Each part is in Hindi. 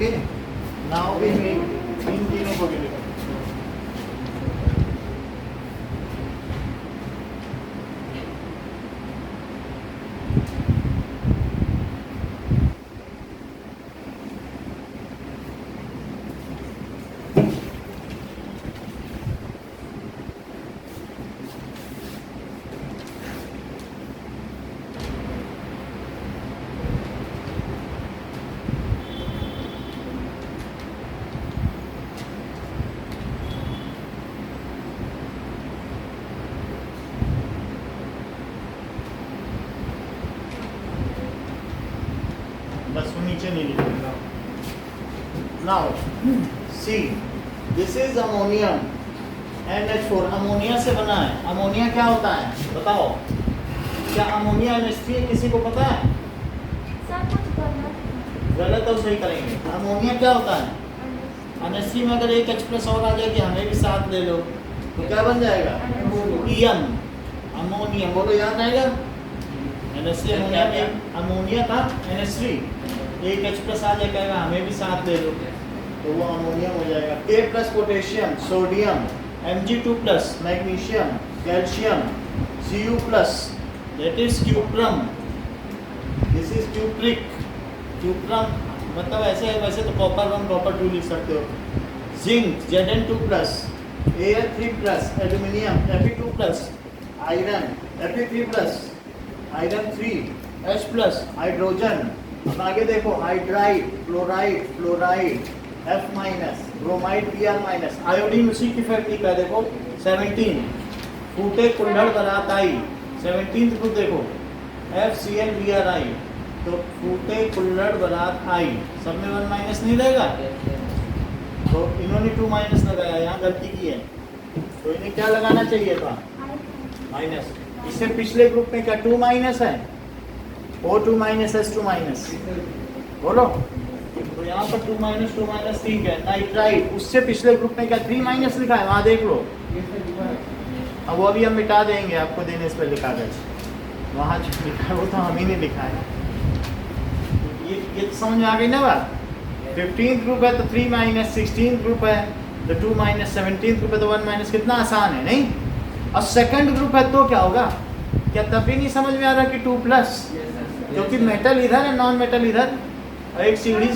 ओके, नाउ वी मेक इन तीनों को डिलीट। बस वो नीचे नहीं लिखेगा। Now see this is ammonium NH4, ammonia से बना है। अमोनिया क्या होता है बताओ? क्या अमोनिया NH3 है? किसी को पता है? गलत तो सही करेंगे। अमोनिया क्या होता है? NH3 में अगर एक H+ और आ जाए कि हमें भी साथ ले लो तो क्या बन जाएगा? अमोनियम। अमोनियम बोलो, याद आएगा? NH3 अमोनिया में अमोनिया था NH3, एक H+ आ जाएगा हमें भी साथ ले लो तो वो अमोनियम हो जाएगा। K+ potassium, sodium, Mg2+ magnesium, calcium, Cu+ that is cuprum, this is cupric. Cuprum मतलब ऐसे है, वैसे तो कॉपर 1 कॉपर 2 लिख सकते हो। Zinc Zn2+, Al3+, aluminium Fe2+, iron Fe3+, iron 3, H+, hydrogen. अब आगे देखो, hydride, chloride, fluoride, F-, bromide Br-, iodine उसी की फैक्ट्री का देखो 17, फूटे कुल्हड़ बारात आई 17th ग्रुप देखो FCl-Bri, तो फूटे कुल्हड़ बारात आई, सब में 1- नहीं रहेगा तो इन्होंने 2- लगाया, यहाँ गलती की है तो इन्हें क्या लगाना चाहिए था? माइनस। इससे पिछले ग्रुप में क्या 2- है? O2- S2- बोलो, तो यहाँ पर 2- ठीक है। नाइट्राइड, उससे पिछले ग्रुप में क्या 3- लिखा है? वहाँ देख लो। अब वो अभी हम मिटा देंगे आपको देने इस पर लिखा गया, वहाँ जो लिखा है वो तो हम ही नहीं लिखा है। ये समझ में आ गई ना बात? 15th ग्रुप है तो 3- 16th ग्रुप है तो 2- 17th ग्रुप है तो 1- कितना आसान है नहीं? और सेकंड ग्रुप है तो क्या होगा? क्या तब भी नहीं समझ में आ रहा कि 2+, क्योंकि मेटल इधर है, नॉन मेटल इधर, और एक सीढ़ी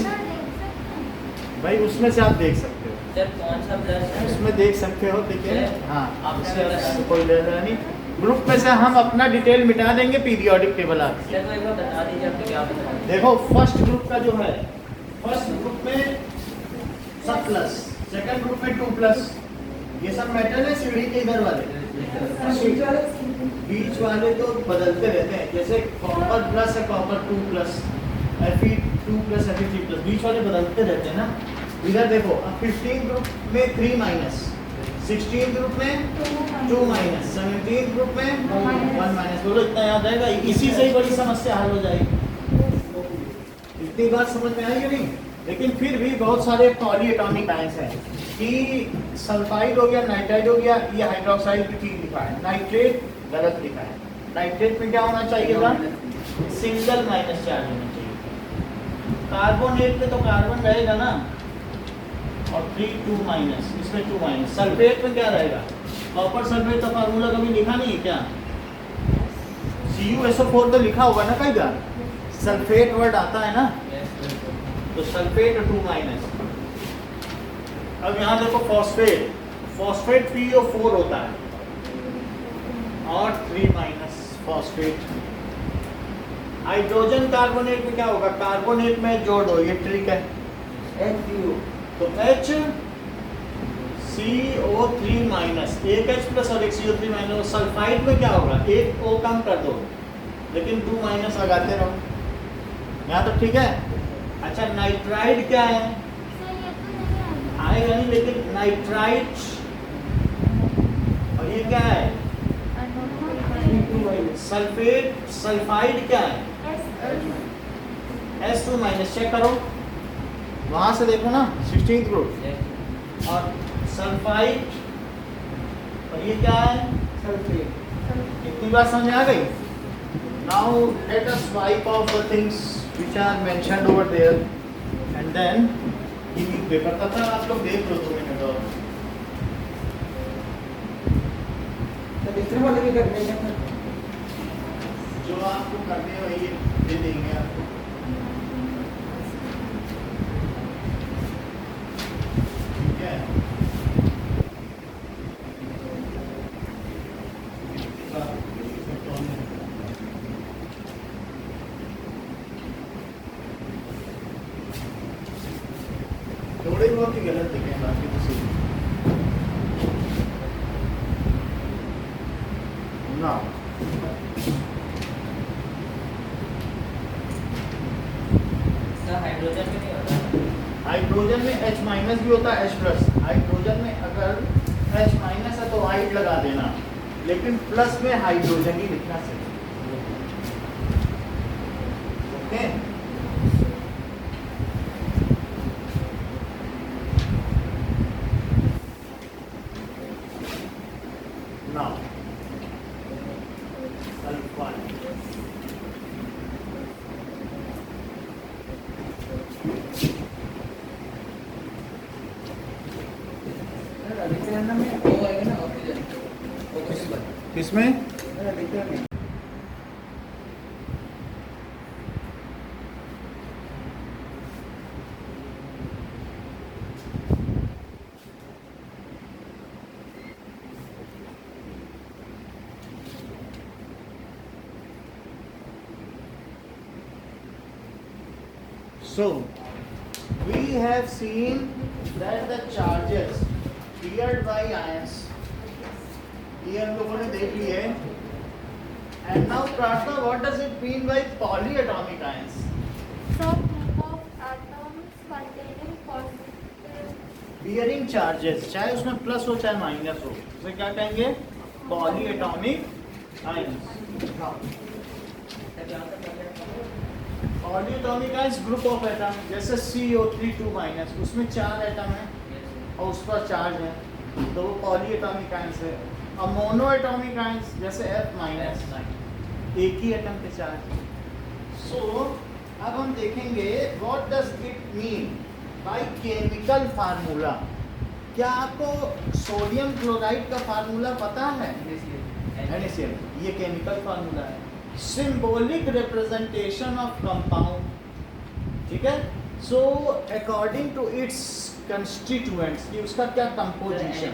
भाई उसमें से आप देख सकते हो, कौन सा प्लस है उसमें देख सकते हो। लेकिन हाँ, उससे कोई लेना नहीं। ग्रुप में से हम अपना डिटेल मिटा देंगे, पीरियोडिक टेबल आपकी। तो एक बार बता दीजिए आपको क्या बता रहे हैं। देखो फर्स्ट ग्रुप का जो है, फर्स्ट ग्रुप में सब प्लस, सेकंड ग्रुप में 2+, ये सब मेटल है सीढ़ी के इधर वाले। बीच वाले तो बदलते रहते हैं, जैसे कॉपर प्लस है कॉपर 2+, Fe2+, Fe3+, बीच वाले बदलते रहते हैं ना। इधर देखो, अब 15 ग्रुप में 3-, 16 ग्रुप में 2-, 17 ग्रुप में 1-। बोलो इतना याद रहेगा, इसी से ही बड़ी समस्या हल हो जाएगी। इतनी बात समझ में आई कि नहीं? लेकिन फिर भी बहुत सारे पॉली एटॉमिक आयंस हैं कि सल्फाइड हो गया, नाइट्राइड हो गया, ये हाइड्रोक्साइड की ठीक लिखा है, नाइट्रेट गलत लिखा है। नाइट्रेट में क्या होना चाहिए था? सिंगल माइनस चार्ज होना चाहिए। कार्बोनेट में तो कार्बन रहेगा ना, और 3 2-, इसमें 2-। सल्फेट में क्या रहेगा? कॉपर सल्फेट का फार्मूला कभी लिखा नहीं है क्या? CuSO4 तो लिखा होगा ना कई बार, सल्फेट वर्ड आता है ना, तो सल्फेट 2-। अब यहाँ देखो फॉस्फेट, फॉस्फेट PO4 होता है और 3- फॉस्फेट। हाइड्रोजन कार्बोनेट में क्या होगा? कार्बोनेट में जोड़ दो, ये ट्रिक है, HCO, तो HCO3-, एक H+ और एक CO3-। सल्फाइड में क्या होगा? एक O कम कर दो, लेकिन 2- लगाते रहो। यहाँ तो ठीक है। अच्छा, नाइट्राइड क्या है? आएगा नहीं, लेकिन नाइट्राइट, और ये क्या है? सल्फेट, सल्फाइड क्या है? S2-। चेक करो, वहां से देखो ना 16th ग्रुप, और सल्फाइड, और ये क्या है? सल्फेट। इतनी बात समझ में आ गई? Now let us wipe off the things which are mentioned over there and then TV paper तब तक आप लोग देख लो 2 मिनट और तो दूसरे वाले भी कर देंगे। जो आपको करने हैं वही दे देंगे आपको। ठीक है थोड़े बहुत ही गलत दिखे हैं, बाकी तो सही ना। सर हाइड्रोजन में नहीं होता। हाइड्रोजन में H माइनस भी होता है, H प्लस। हाइड्रोजन में अगर H माइनस है तो हाइड लगा देना, लेकिन प्लस में हाइड्रोजन ही लिखना चाहिए। ओके नाउ सल्फाइड अधिकरण में वो आएगा ना ऑक्सीजन, ऑक्सीजन किसमें? अधिकरण में। So we have seen that the charges cleared by ions, ये हम लोगों ने देख लिए। And now Prashna, what does it mean by polyatomic ions? So group of atoms containing positive Bearing charges, चाहे उसमें प्लस हो चाहे माइनस हो, उसे क्या कहेंगे? Polyatomic ions. Polyatomic ions group of atom, जैसे CO3 2 उसमें 4 एटम है और उस पर चार्ज है, तो वो पॉलीएटॉमिक आयंस है। और मोनोएटॉमिक आयंस जैसे F-, एक ही एटम के चार्ज। सो अब हम देखेंगे what does it mean by chemical formula. क्या आपको सोडियम क्लोराइड का फार्मूला पता है? NaCl, ये केमिकल फार्मूला है। सिंबॉलिक रिप्रेजेंटेशन ऑफ कंपाउंड, ठीक है। So according to its constituents, कि उसका क्या कंपोजिशन।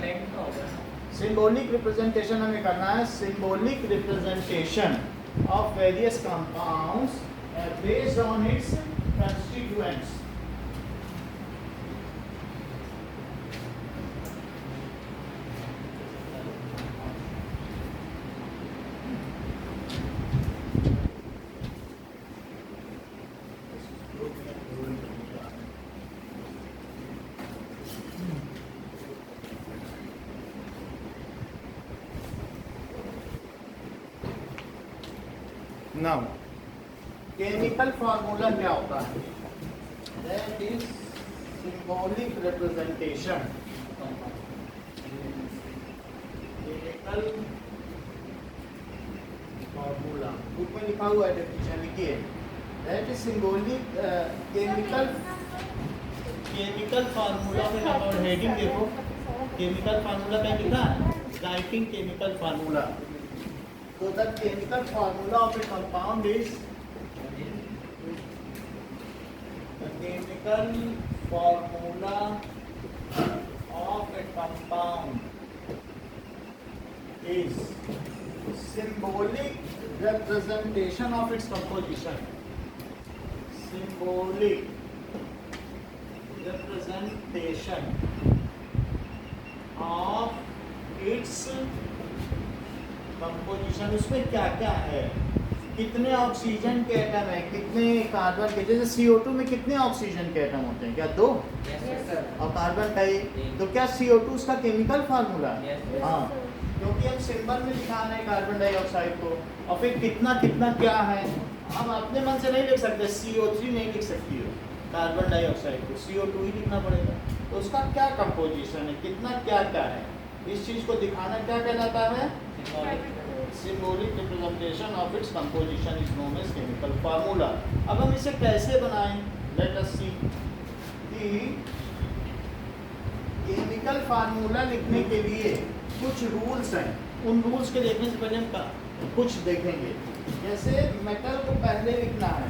सिंबॉलिक रिप्रेजेंटेशन हमें करना है, symbolic representation of various compounds based on its constituents. Now, chemical formula क्या होता है? That is symbolic representation. Chemical formula book में लिखा हुआ है, डेफिनेशन लिखिए। That is symbolic chemical formula में और हेडिंग देखो, केमिकल फार्मूला क्या लिखा है? Writing chemical formula. So the chemical formula of a compound is, the chemical formula of a compound is symbolic representation of its composition. Symbolic representation of its composition. उसमें क्या क्या है, कितने ऑक्सीजन के एटम है, कितने कार्बन के। जैसे CO2 में कितने ऑक्सीजन के एटम होते हैं? क्या 2? और कार्बन का 1। तो क्या CO2 उसका केमिकल फार्मूला है? हाँ, क्योंकि हम सिंबल में दिखा रहे हैं कार्बन डाइऑक्साइड को, और फिर कितना कितना क्या है। हम अपने मन से नहीं लिख सकते, CO3 नहीं लिख सकती हो कार्बन डाइऑक्साइड को, CO2 ही लिखना पड़ेगा। तो उसका क्या कंपोजिशन है, कितना क्या क्या है, इस चीज को दिखाना क्या कहलाता है? Symbolic representation of its composition is known as chemical formula. अब हम इसे कैसे बनाएं? Let us see. Chemical formula लिखने के लिए कुछ रूल्स हैं, उन रूल्स के देखने से पहले हम कुछ देखेंगे। जैसे मेटल को पहले लिखना है,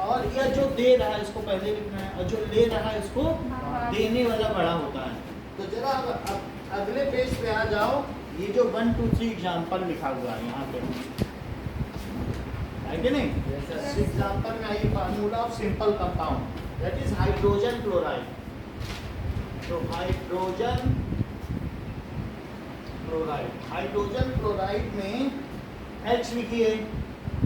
और यह जो दे रहा है इसको पहले लिखना है, और जो ले रहा है इसको देने वाला बड़ा होता है। तो जरा अब अगले पेज पे आ जाओ। ये जो 1 2 3 एग्जाम्पल लिखा हुआ है यहाँ पे है कि नहीं? Yes, एग्जाम्पल में आई formula of simple compound, that is hydrogen chloride. तो हाइड्रोजन क्लोराइड में H लिखिए,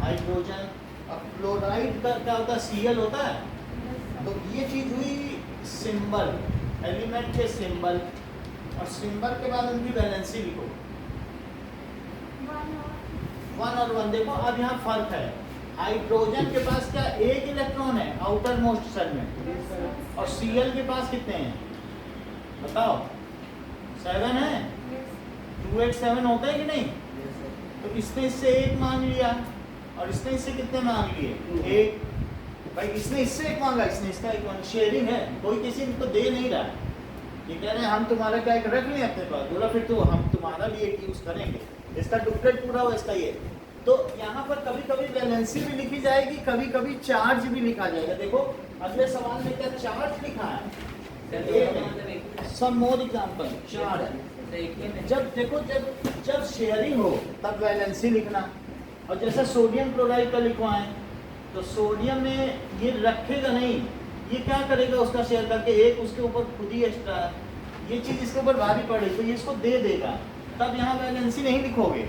हाइड्रोजन। अब क्लोराइड का क्या होता है? Cl होता है। तो ये चीज हुई सिंबल, एलिमेंट के सिंबल, और सिंबल के बाद उनकी वैलेंसी लिखो, 1 और 1। देखो अब यहाँ फर्क है, हाइड्रोजन के पास क्या एक इलेक्ट्रॉन है आउटर मोस्ट सेल में, और Cl के पास कितने हैं बताओ? 7 है। 2 8 7 होता है कि नहीं? तो इसने इससे 1 मांग लिया, और इसने इससे कितने मांग लिए? 1। भाई इसने इससे 1 मांगा, इसने इसका 1 मांगा। शेयरिंग है, कोई किसी को दे नहीं रहा। ये कह रहे हैं हम तुम्हारा क्या एक रख लें अपने पास। बोला फिर तो हम तुम्हारा भी एक यूज करेंगे, इसका डुप्लीकेट पूरा हुआ, इसका ये। तो यहाँ पर कभी कभी वैलेंसी भी लिखी जाएगी, कभी कभी चार्ज भी लिखा जाएगा। देखो अगले सवाल में क्या चार्ज लिखा है? सम मोर एग्जांपल चार्ज। जब देखो जब शेयरिंग हो तब वैलेंसी लिखना। और जैसे सोडियम क्लोराइड का लिखवाएं तो सोडियम में ये रखेगा नहीं, ये क्या करेगा उसका शेयर करके, एक उसके ऊपर खुद ही एक्स्ट्रा, ये चीज़ इसके ऊपर भारी पड़े तो ये इसको दे देगा, तब यहाँ वैलेंसी नहीं लिखोगे।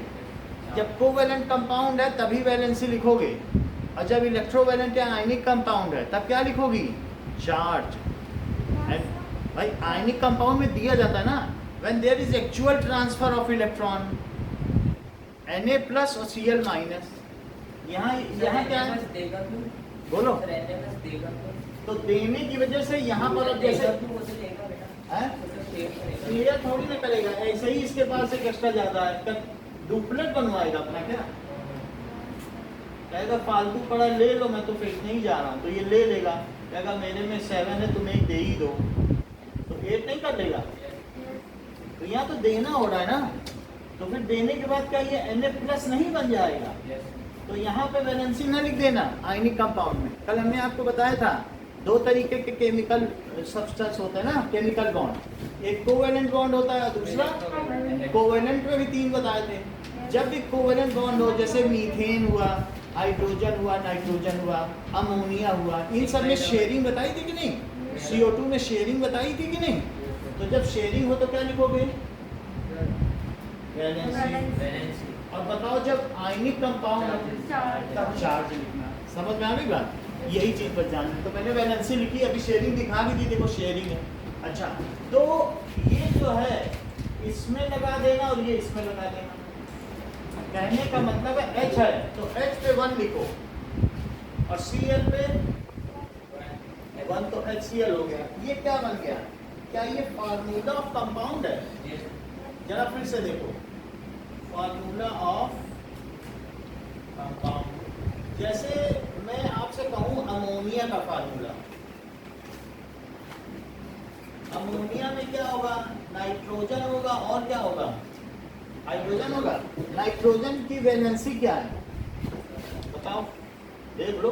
जब कोवैलेंट कंपाउंड है तभी वैलेंसी लिखोगे, और जब इलेक्ट्रोवैलेंट या आयनिक कंपाउंड है तब क्या लिखोगी? चार्ज। भाई आयनिक कंपाउंड में दिया जाता है ना, when there is actual transfer of electron Na plus और Cl minus। यहाँ क्या है? बोलो। तो देने की वजह से यहाँ पर अब जैसे क्लियर थोड़ी ना करेगा, ऐसे ही इसके पास एक एक्स्ट्रा ज्यादा है, डुप्लीकेट बनवाएगा अपना। क्या कहेगा? फालतू पड़ा ले लो, मैं तो फेंक नहीं जा रहा हूँ। तो ये ले लेगा, कहेगा मेरे में 7 है तुम्हें 1 दे ही दो, तो 8 नहीं कर लेगा। तो यहाँ तो देना हो रहा है ना, तो फिर देने के बाद क्या ये Na प्लस नहीं बन जाएगा? तो यहाँ पे वैलेंसी ना लिख देना आयनिक कंपाउंड में। कल हमने आपको बताया था 2 तरीके के केमिकल सब्सटेंस होते हैं ना, केमिकल बॉन्ड। एक कोवैलेंट बॉन्ड होता है, दूसरा कोवैलेंट में भी 3 बताए थे। जब भी कोवैलेंट बॉन्ड हो, जैसे मीथेन हुआ, हाइड्रोजन हुआ, नाइट्रोजन हुआ, अमोनिया हुआ, इन सब में शेयरिंग बताई थी कि नहीं? CO2 में शेयरिंग बताई थी कि नहीं? तो जब शेयरिंग हो तो क्या लिखोगे? वैलेंसी। और बताओ जब आयनिक कंपाउंड तब चार्ज लिखना। समझ में आ गई बात? यही चीज पर ध्यान दें। तो मैंने वैलेंसी लिखी, अभी शेयरिंग दिखा भी दी, देखो शेयरिंग है। अच्छा, तो ये जो है इसमें लगा देना और ये इसमें लगा देना। कहने का मतलब है H है तो H पे 1 लिखो, और Cl पे 1, तो HCl हो गया। ये क्या बन गया? क्या ये फार्मूला ऑफ कंपाउंड है? जरा फिर से देखो, फार्मूला ऑफ कंपाउंड। जैसे मैं आपसे कहूँ अमोनिया का फार्मूला, अमोनिया में क्या होगा? नाइट्रोजन होगा, और क्या होगा? हाइड्रोजन होगा। नाइट्रोजन की वैलेंसी क्या है बताओ? देख लो।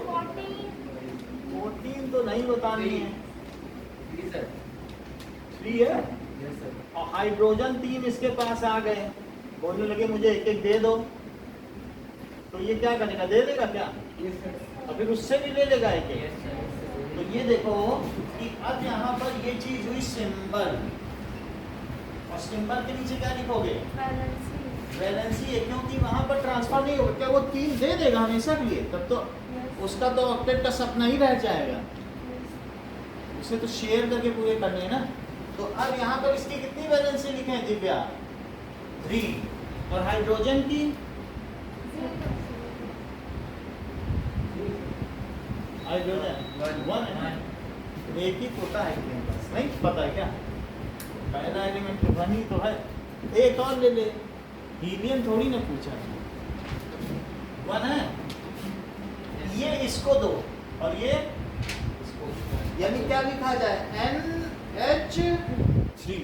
14 तो नहीं बतानी है, 3 है। और हाइड्रोजन 3 इसके पास आ गए, बोलने लगे मुझे 1 दे दो, तो ये क्या करेगा? दे देगा क्या? और फिर उससे भी ले लेगा 1। तो ये देखो कि अब यहाँ पर ये चीज हुई सिंबल, और सिंबल के नीचे क्या लिखोगे? वैलेंसी है, क्योंकि वहां पर ट्रांसफर नहीं होगा। क्या वो 3 दे देगा हमेशा के लिए? तब तो उसका तो ऑक्टेट का सपना ही रह जाएगा। उसे तो शेयर करके पूरे करने हैं ना। तो अब यहाँ पर इसकी कितनी वैलेंसी लिखे दिव्या? 3। और हाइड्रोजन की? हाइड्रोजन 1 है। एक ही होता है कि बस नहीं पता है क्या? पहला एलिमेंट 1 ही तो है। एक और ले ले, हीलियम थोड़ी ना पूछा, 1 है। ये इसको दो और ये इसको, यानी क्या लिखा जाए? NH3।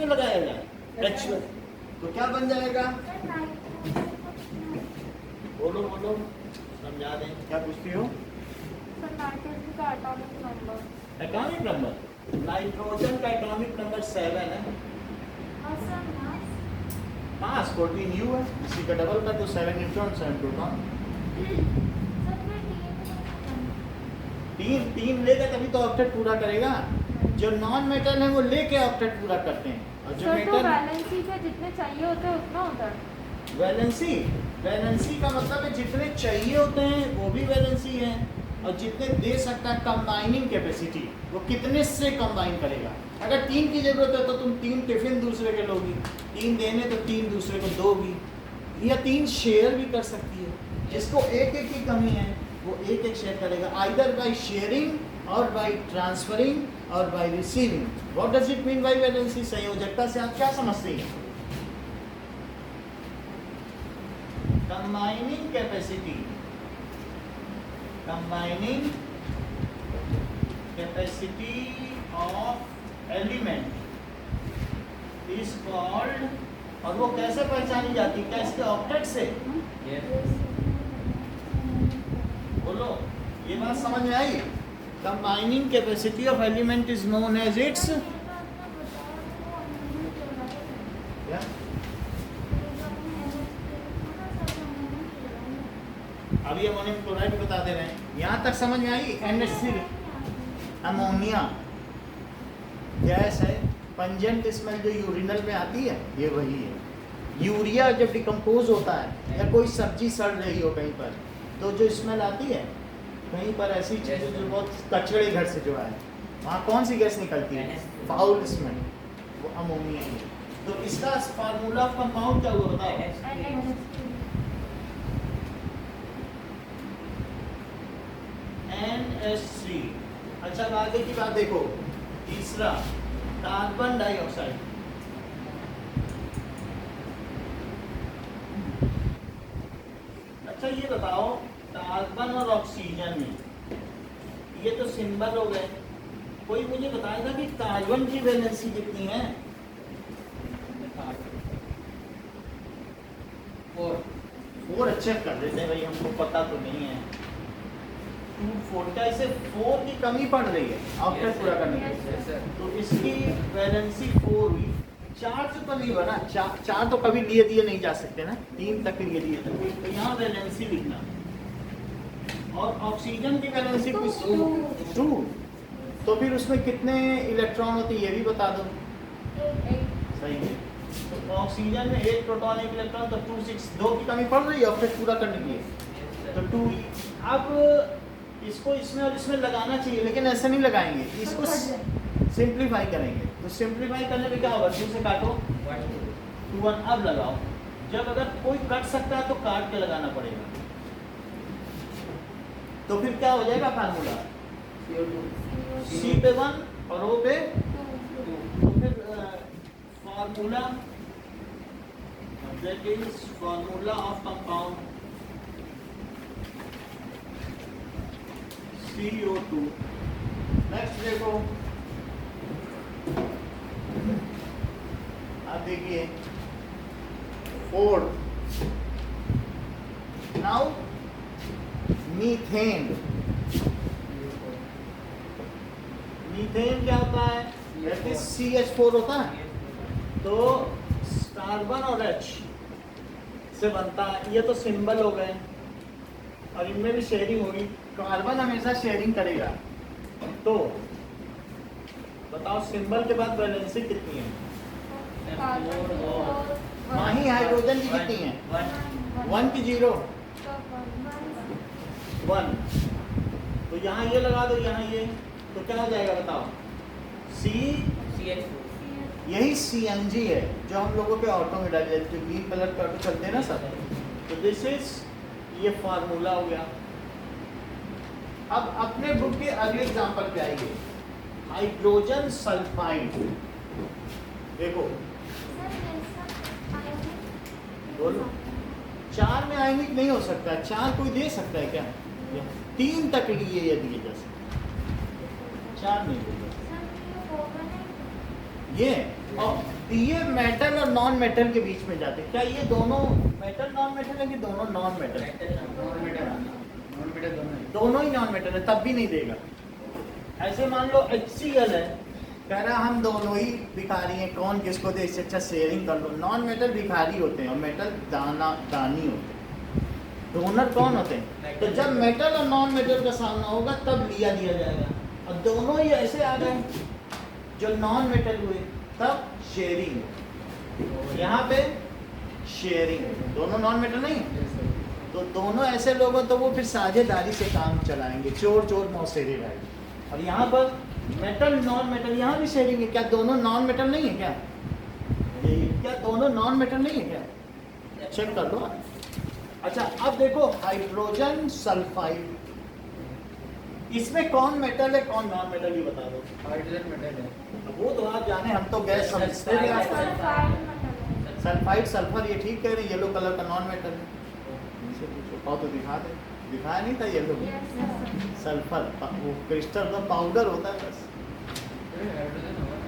पे लगाया जाए, H पे, तो क्या बन जाएगा? सर नाइट्रोजन बोलो बोलो, समझा दें, क्या पूछती हो? सर नाइट्रोजन का atomic number atomic number, nitrogen का एटॉमिक नंबर 7 है। और सर मास मास 14U है, इसी का डबल कर दो, 7 न्यूट्रॉन 7 प्रोटॉन। सर मैं तीन लेगा तभी तो ऑक्टेट पूरा करेगा। जो नॉन मेटल है वो लेके ऑक्टेट पूरा करते हैं, और जो सर तो मेटल वैलेंसी पे जितने चाहिए होते हैं उतना होता है। वैलेंसी, वैलेंसी का मतलब है जितने चाहिए होते हैं वो भी वैलेंसी है, और जितने दे सकता है कंबाइनिंग कैपेसिटी, वो कितने से कंबाइन करेगा। अगर 3 की जरूरत है तो तुम 3 टिफिन दूसरे के लोगी, 3 देने तो 3 दूसरे को दोगी, या 3 शेयर भी कर सकती है। जिसको एक एक की कमी है वो एक एक शेयर करेगा, आइदर बाय शेयरिंग और बाय ट्रांसफरिंग और by receiving. What does it mean by valency? संयोजकता से आप क्या समझते हैं? Combining capacity, combining capacity of element is called, और वो कैसे पहचानी जाती है? कैसे? ऑक्टेट से। बोलो, ये बात समझ में आई? Combining capacity of element is known as its क्या? अभी अमोनियम क्लोराइड बता दे रहे हैं, यहाँ तक समझ में आई? NH3 अमोनिया गैस है, पंजेंट स्मेल जो यूरिनल में आती है, ये वही है। यूरिया जब डिकम्पोज होता है या कोई सब्जी सड़ रही हो कहीं पर, तो जो स्मेल आती है कहीं पर, ऐसी चीज़ें जो बहुत कचड़े घर से जो है, वहाँ कौन सी गैस निकलती है? फाउल स्मेल, वो अमोनिया है। तो इसका फार्मूला ऑफ कंपाउंड क्या हुआ बताओ? NH3। अच्छा, अब आगे की बात देखो, तीसरा कार्बन डाइऑक्साइड। अच्छा ये बताओ, कार्बन और ऑक्सीजन में, ये तो सिंबल हो गए, कोई मुझे बताएगा कि कार्बन की वैलेंसी कितनी है? 4 अच्छे कर देते हैं भाई, हमको पता तो नहीं है। 2 4 इसे 4 की कमी पड़ रही है ऑक्टेट पूरा करने के, तो इसकी वैलेंसी 4 हुई। 4 से तो नहीं बना, 4 तो कभी लिए दिए नहीं जा सकते ना, 3 तक लिए दिए, तो यहाँ वैलेंसी लिखना। और ऑक्सीजन की वैलेंसी 2, तो फिर उसमें कितने इलेक्ट्रॉन होते हैं ये भी बता दो। सही है, तो ऑक्सीजन में 1 प्रोटॉन 1 इलेक्ट्रॉन, तो 2 6, 2 की कमी पड़ रही है ऑक्टेट पूरा करने के लिए, तो 2। अब इसको इसमें और इसमें लगाना चाहिए, लेकिन ऐसे नहीं लगाएंगे, इसको सिंप्लीफाई करेंगे। तो सिंप्लीफाई करने में क्या होगा? 2 से काटो 2 1, अब लगाओ। जब अगर कोई कट सकता है तो काट के लगाना पड़ेगा, तो फिर क्या हो जाएगा फार्मूला? C पे 1 और O पे 2, तो फिर formula that is formula of compound CO2। Next देखो, अब देखिए 4, नाउ मीथेन। मीथेन क्या होता है? दैट इज CH4 होता है, तो कार्बन और H से बनता है। ये तो सिंबल हो गए, और इनमें भी शेयरिंग होगी। कार्बन हमेशा शेयरिंग करेगा, तो बताओ सिंबल के बाद वैलेंसी कितनी है? माही हाइड्रोजन की कितनी है? 1 की 0 1, तो यहाँ ये लगा दो, यहाँ ये, तो क्या हो जाएगा बताओ? CH4। यही CNG है जो हम लोगों के ऑटो में डाले जाते हैं, ग्रीन कलर के ऑटो चलते हैं ना सर, तो दिस इज, ये फार्मूला हो गया। अब अपने बुक के अगले एग्जांपल पे आइए, हाइड्रोजन सल्फाइड। देखो बोलो, 4 में आयनिक नहीं हो सकता, 4 कोई दे सकता है क्या? 3 तक लिए ये दिए जा सकते, 4 नहीं दे सकते। ये तो ये मेटल और नॉन मेटल के बीच में जाते हैं। क्या ये दोनों मेटल नॉन मेटल है कि दोनों नॉन मेटल है? नॉन मीटर दोनों है। दोनों ही नॉन मेटल है, तब भी नहीं देगा। ऐसे मान लो HCl है, कह रहा हम दोनों ही भिखारी हैं, कौन किसको दे, इससे अच्छा शेयरिंग कर लो। नॉन मेटल भिखारी होते हैं और मेटल दानी होते हैं। डोनर कौन होते हैं? तो जब मेटल और नॉन मेटल का सामना होगा तब लिया दिया जाएगा। और दोनों ही ऐसे आ गए जो नॉन मेटल हुए, तब शेयरिंग। यहाँ पे शेयरिंग, दोनों नॉन मेटल नहीं, तो दोनों ऐसे लोग हो तो वो फिर साझेदारी से काम चलाएंगे, चोर चोर मौसेरे रहेंगे। और यहाँ पर मेटल नॉन मेटल, यहाँ भी शेयरिंग है। क्या दोनों नॉन मेटल नहीं है क्या? क्या दोनों नॉन मेटल नहीं है क्या? चेक कर लो। अच्छा अब देखो हाइड्रोजन सल्फाइड, इसमें कौन मेटल है कौन नॉन मेटल, ये बता दो। हाइड्रोजन मेटल है। अब वो तो आप जाने, हम तो गैस समझते थे आज तक। सल्फाइड मेटल है। सल्फाइड सल्फर, ये ठीक कह रहे हैं, येलो कलर का नॉन मेटल है। इनसे पूछो, और तो दिखा दे, दिखाया नहीं था येलो में। Yes, sir. सल्फर वो क्रिस्टल का पाउडर होता है बस। हाइड्रोजन होगा।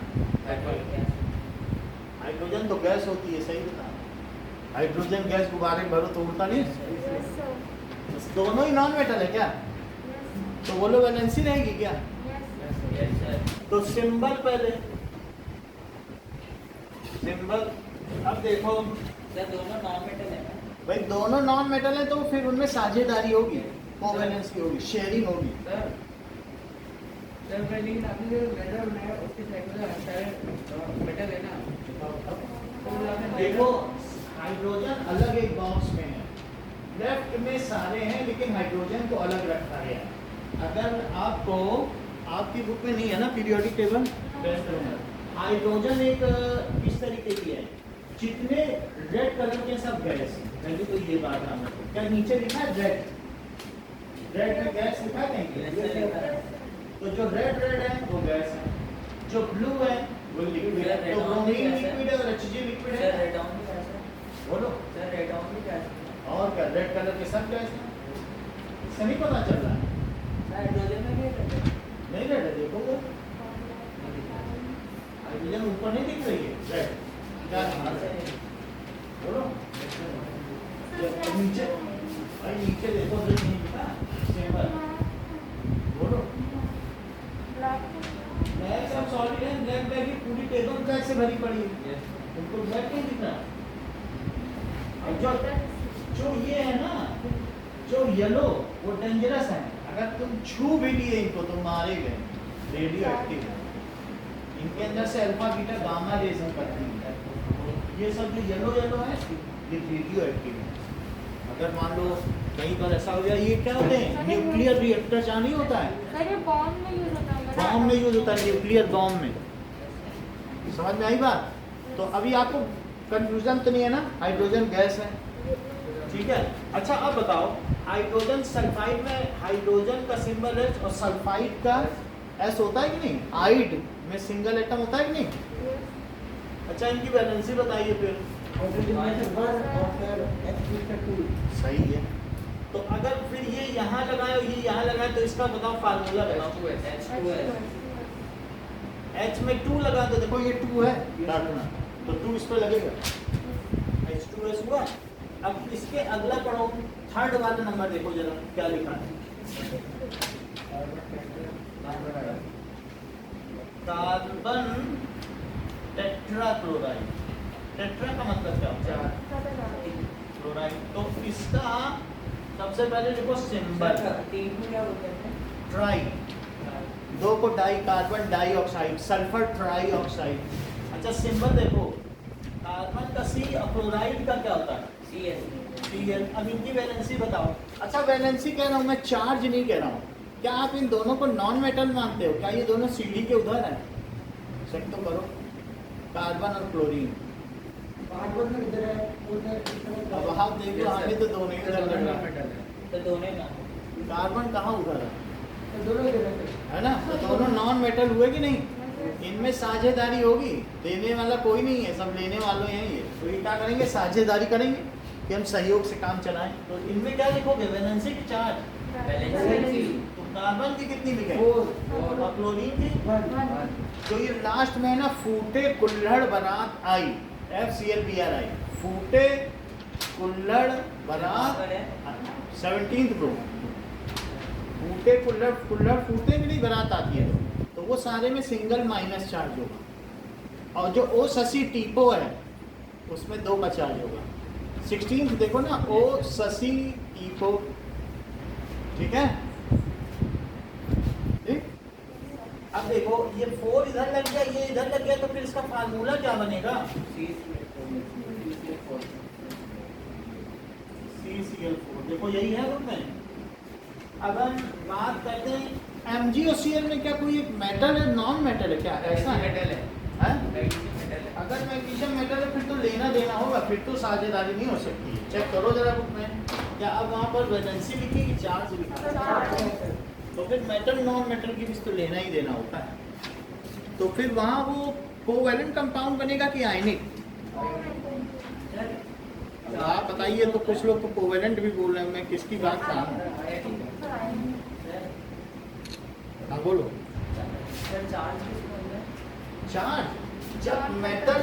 हाइड्रोजन तो गैस होती है, सही बता। हाइड्रोजन गैस गुब्बारे में भरो तो उड़ता नहीं। Yes, sir. बस दोनों ही नॉन मेटल है क्या? Yes, तो बोलो वैलेंसी रहेगी क्या? yes. तो सिंबल पहले, सिंबल। अब देखो क्या दोनों नॉन मेटल है ना? भाई दोनों नॉन मेटल है तो फिर उनमें साझेदारी होगी, कोवैलेंसी होगी, शेयरिंग होगी। सर लेकिन आपने जो मेटल बनाया उसके साइड में जो सारे मेटल है ना, तो देखो हाइड्रोजन अलग एक बॉक्स में है, लेफ्ट में सारे हैं लेकिन हाइड्रोजन को अलग रखा गया है। अगर आपको आपकी बुक में नहीं है ना पीरियोडिक टेबल, हाइड्रोजन एक इस तरीके की है, जितने रेड कलर के सब गैस हैं। पहले तो ये बात है, क्या नीचे लिखा है रेड, रेड में गैस लिखा है कहीं? तो जो रेड रेड है वो गैस है, जो ब्लू है वो लिक्विड है। तो ब्रोमीन लिक्विड है और HG लिक्विड सर है। रेड ऑन भी कैसे? बोलो सर रेड ऑन भी कैसे? और क्या, रेड कलर के सब गैस हैं, इससे नहीं पता चल रहा है? हाइड्रोजन में भी है। नहीं रेड है, देखो वो हाइड्रोजन ऊपर नहीं दिख रही है रेड, क्या है? बोलो नीचे, भाई नीचे देखो तो नहीं दिखा सिंबल, बोलो। ब्लैक सब सॉलिड है, ब्लैक बैग की पूरी टेबल ब्लैक से भरी पड़ी है, उनको ब्लैक नहीं दिख रहा। और जो ये है ना, जो येलो वो डेंजरस है, अगर तुम छू भी लिए इनको तो मारे गए, रेडियो एक्टिव है। इनके अंदर से अल्फा बीटा गामा रेज करती है। ये सब जो येलो येलो है ये रेडियो एक्टिव है। अगर मान लो कहीं पर ऐसा हो जाए, ये क्या होते हैं, न्यूक्लियर रिएक्टर जहाँ नहीं होता है, सर ये बॉम्ब में यूज होता है। बॉम्ब में यूज होता है, न्यूक्लियर बॉम्ब में। समझ में आई बात? तो अभी आपको कंफ्यूजन तो नहीं है ना, हाइड्रोजन गैस है, ठीक है। अच्छा अब बताओ, हाइड्रोजन सल्फाइड में हाइड्रोजन का सिंबल है और सल्फाइड का एस होता है कि नहीं? आइड में सिंगल एटम होता है कि नहीं? अच्छा इनकी वैलेंसी बताइए फिर। सही है। तो अगर फिर ये यहाँ लगाए और ये यहाँ लगाए तो इसका बताओ फार्मूला बताओ। H में 2 लगा तो देखो ये 2 है डालना, तो 2 इस पर लगेगा, H2S हुआ। अब इसके अगला पढ़ो, थर्ड वाला नंबर देखो जरा क्या लिखा है। कार्बन टेट्राक्लोराइड, टेट्रा का मतलब क्या होता है? क्लोराइड। तो इसका सबसे पहले देखो सिंबल तीन को क्या बोलते हैं? ट्राई, 2 को di, carbon dioxide, sulphur trioxide. अच्छा सिंबल देखो, कार्बन का C और क्लोराइड का क्या होता है? Cl। अब इनकी वैलेंसी बताओ। अच्छा वैलेंसी कह रहा हूँ मैं, चार्ज नहीं कह रहा हूँ। क्या आप इन दोनों को नॉन मेटल मानते हो? क्या ये दोनों CD के उधर हैं? चेक तो करो, कार्बन और क्लोरीन। कार्बन में इधर है, उधर अब आप देखो, हमें तो दोनों ही उधर लग रहा है। मेटल है। तो दोनों ना। कार्बन कहाँ उधर है? तो दोनों इधर है ना? तो दोनों नॉन मेटल हुए कि नहीं? इनमें साझेदारी होगी, देने वाला कोई नहीं है, सब लेने वालों हैं ये। तो ये क्या करेंगे, साझेदारी करेंगे कि हम सहयोग से काम चलाएं। तो इनमें क्या लिखोगे, वैलेंसी की चार्ज? तो कार्बन की कितनी लिखे और क्लोरीन की। तो ये लास्ट में है ना, फूटे कुल्हड़ बारात आई, FCLBRI, फूटे कुल्हड़ बारात 17th रो, फूटे कुल्हड़, कुल्हड़ फूटते भी नहीं, बारात आती है तो वो सारे में सिंगल माइनस चार्ज होगा, और जो ओ ससी टीपो है उसमें 2 का चार्ज होगा। 16th देखो ना, ओ ससी टीपो, ठीक है। ठीक, अब देखो ये 4 इधर लग गया, ये इधर लग गया, तो फिर इसका फार्मूला क्या बनेगा? CCl4, देखो यही है ग्रुप में। अब हम बात करते हैं MgOCl में, क्या कोई एक मेटल है, नॉन मेटल है क्या, ऐसा है? हैं? अगर मैग्नीशियम मेटल है फिर तो लेना देना होगा, फिर तो साझेदारी नहीं हो सकती। चेक करो जरा बुक में, क्या अब वहाँ पर वैलेंसी लिखी कि चार्ज लिखा है? तो फिर मेटल नॉन मेटल की भी तो लेना ही देना होता है। तो फिर वहाँ वो कोवैलेंट कंपाउंड बनेगा कि आयनिक? आप बताइए, तो कुछ लोग तो कोवैलेंट भी बोल रहे हैं, मैं किसकी बात कर रहा हूँ? हाँ बोलो। चार्ज जब मेटल,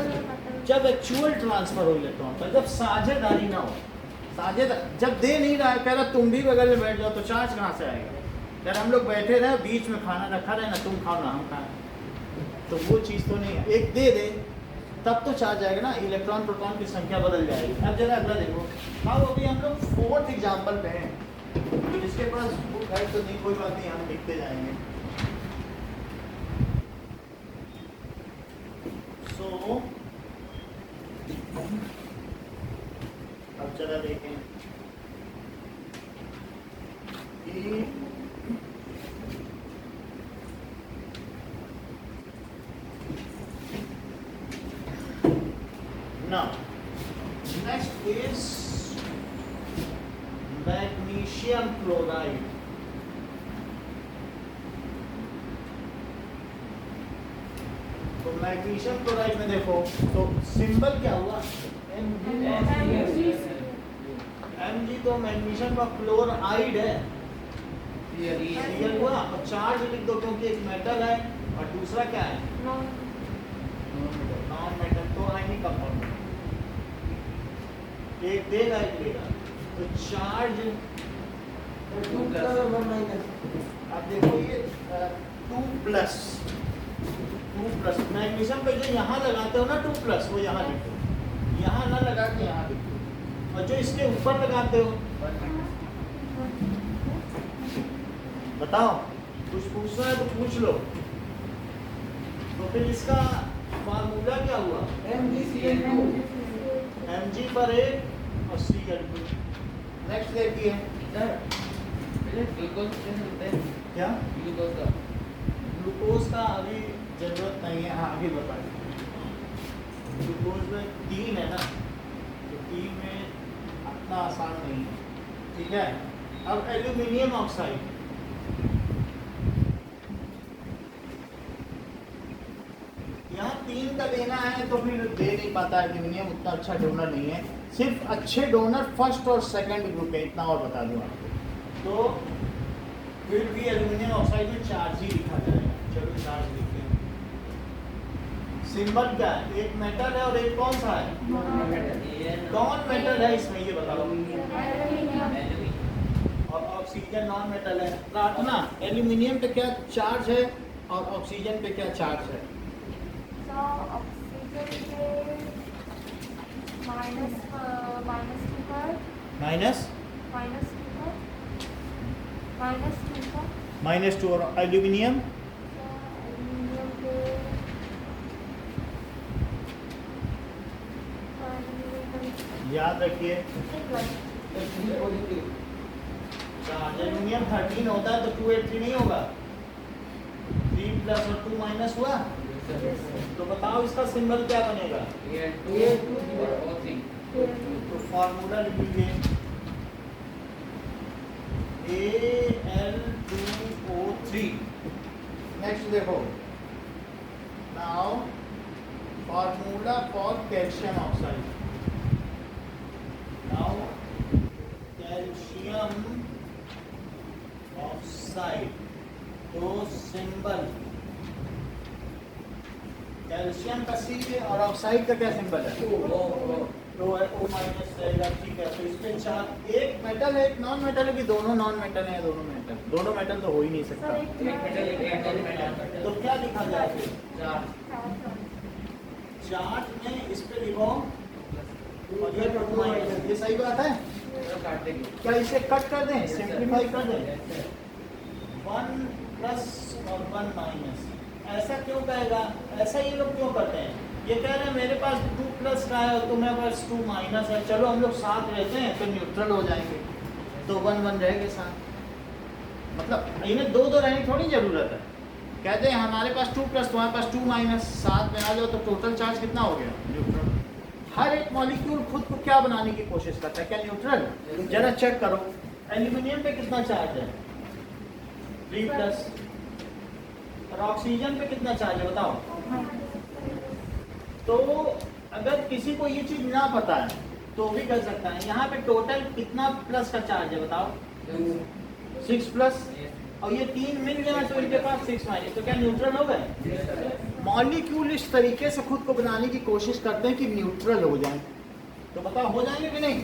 जब एक्चुअल ट्रांसफर हो इलेक्ट्रॉन का, जब साझेदारी ना हो, जब दे नहीं रहा है, कह रहा तुम भी बगल में बैठ जाओ, तो चार्ज कहाँ से आएगा? यार हम लोग बैठे रहे, बीच में खाना रखा रहे ना, तुम खाओ ना हम खाएं, तो वो चीज़ तो नहीं है। एक दे दे तब तो चार्ज आएगा ना, इलेक्ट्रॉन प्रोटॉन की संख्या बदल जाएगी। अब जरा अगला देखो। हाँ, अभी हम लोग 4th एग्जाम्पल पे हैं, तो जिसके पास बुक है तो नहीं, कोई बात नहीं, हम लिखते जाएंगे। सो अब जरा देखें कि now next is magnesium chloride. तो मैग्नीशियम क्लोराइड में देखो तो सिंबल क्या हुआ? Mg, तो मैग्नीशियम का क्लोराइड है, Cl हुआ, और चार्ज लिख दो क्योंकि एक मेटल है और दूसरा क्या है? नॉन मेटल, तो आयनिक कंपाउंड, एक देगा एक लेगा, तो चार्ज। अब देखो ये 2 प्लस मैग्नीशियम पे जो यहाँ लगाते हो ना 2 प्लस, वो यहाँ लिखो, यहाँ ना लगा के यहाँ लिखो, और जो इसके ऊपर लगाते हो, बताओ कुछ पूछना है तो पूछ लो। तो फिर इसका फार्मूला क्या हुआ? Mg पर 1 और Cl2। नेक्स्ट देखिए क्या, ग्लूकोज का अभी जरूरत नहीं है, हाँ आगे बताइए। ग्लूकोज में 3 है ना, तो 3 में इतना आसान नहीं है, ठीक है। अब एल्यूमिनियम ऑक्साइड, यहाँ 3 का देना है तो फिर दे नहीं पाता, एल्यूमिनियम उतना अच्छा डोनर नहीं है, सिर्फ अच्छे डोनर फर्स्ट और सेकंड ग्रुप है, इतना और बता दूँ आपको। तो फिर भी एल्यूमिनियम ऑक्साइड में चार्ज ही लिखा जाएगा। चलो चार्ज लिखते हैं। सिंबल क्या है? एक मेटल है और एक कौन सा है? कौन मेटल है इसमें, ये बताओ। और ऑक्सीजन नॉन मेटल है। प्रार्थना, एल्यूमिनियम पे क्या चार्ज है और ऑक्सीजन पे क्या चार्ज है? ऑक्सीजन पे माइनस -2 और एल्यूमिनियम याद रखिए, एल्यूमिनियम 13 होता है तो 283 नहीं होगा, 3 प्लस और 2 माइनस हुआ, तो बताओ इसका सिंबल क्या बनेगा? तो फॉर्मूला लिख लीजिए, Al2O3। नेक्स्ट देखो, now formula for calcium oxide. Now calcium oxide, तो सिंबल कैल्शियम का सी है और ऑक्साइड का क्या सिंबल है? तो है O माइनस रहेगा, ठीक है। तो इसमें चार, एक मेटल है एक नॉन मेटल है कि दोनों नॉन मेटल है? दोनों मेटल, दोनों मेटल तो हो ही नहीं सकता। तो क्या लिखा जाए फिर? चार्ट में इस पे लिखो और ये O माइनस, ये सही बात है? काट देंगे। क्या इसे कट कर दें, सिंप्लीफाई कर दें? 1 प्लस और 1 माइनस, ऐसा क्यों कहेगा? ऐसा ये लोग क्यों करते हैं? ये कह रहे हैं मेरे पास 2 प्लस का है और तुम्हारे पास 2 माइनस है, चलो हम लोग साथ रहते हैं तो न्यूट्रल हो जाएंगे, तो 1 1 रहेंगे साथ। मतलब इन्हें दो दो रहने की थोड़ी ज़रूरत है। कहते हैं हमारे पास 2 प्लस, तुम्हारे पास 2 माइनस, साथ में आ जाओ तो टोटल चार्ज कितना हो गया? न्यूट्रल। हर एक मॉलिक्यूल खुद को क्या बनाने की कोशिश करता है? क्या न्यूट्रल? जरा चेक करो, एल्यूमिनियम पे कितना चार्ज है? 3 प्लस। और ऑक्सीजन पे कितना चार्ज है बताओ? तो अगर किसी को ये चीज ना पता है तो भी कर सकता है। यहाँ पे टोटल कितना प्लस का चार्ज है बताओ? 6 प्लस, और ये 3 मिल गया तो इनके पास 6 माइनस, तो क्या न्यूट्रल हो गए? मॉलिक्यूल इस तरीके से खुद को बनाने की कोशिश करते हैं कि न्यूट्रल हो जाए, तो बताओ हो जाएंगे कि नहीं?